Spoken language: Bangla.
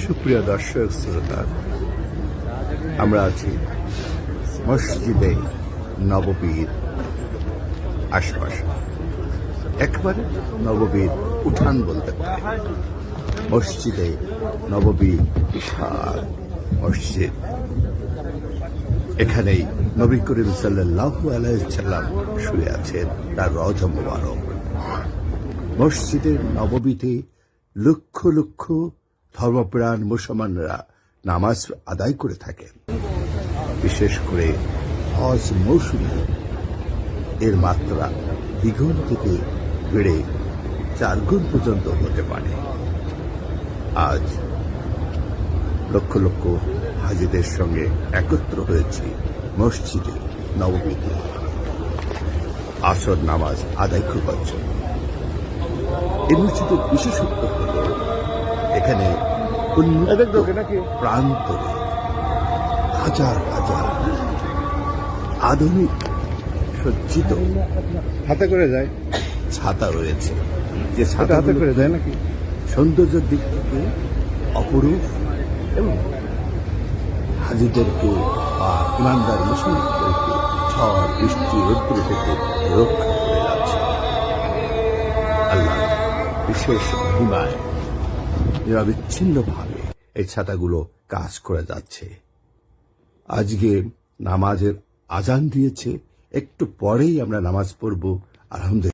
সুপ্রিয় দর্শক শ্রোতা, আমরা আছি মসজিদে নববীর আশপাশে, একবারে নববীর উঠান বলতে পারে। মসজিদে নববী বিশাল মসজিদ, এখানেই নবী করিম সাল্লাল্লাহু আলাইহি ওয়াসাল্লাম শুয়ে আছেন, তার রওজা মুবারক। মসজিদের নববীতে লক্ষ লক্ষ ধর্মপ্রাণ মুসলমানরা নামাজ আদায় করে থাকেন। বিশেষ করে হজ মৌসুমে এর মাত্রা দ্বিগুণ থেকে বেড়ে 4 গুণ পর্যন্ত হতে পারে। আজ লক্ষ লক্ষ হাজিদের সঙ্গে একত্র হয়েছে মসজিদে নববীতে আসর নামাজ আদায় করবার জন্য। এই মসজিদের বিশেষত্ব হল এখানে প্রান্তরে হাজার হাজার আধুনিক সজ্জিত হাতে করে যায় ছাতা রয়েছে, যে ছাতা হাতে করে যায় নাকি সৌন্দর্যের দিক থেকে অপরূপ এবং হাজিদেরকে বা ইমানদার মুসলিমদেরকে ঝড় বৃষ্টি রৌদ্র থেকে রক্ষা করে যাচ্ছে। আল্লাহ বিশেষ মহিমায় নিরবিচ্ছিন্নভাবে এই ছাতাগুলো কাজ করে যাচ্ছে। আজকে নামাজের আজান দিয়েছে, একটু পরেই আমরা নামাজ পড়ব। আলহামদুলিল্লাহ।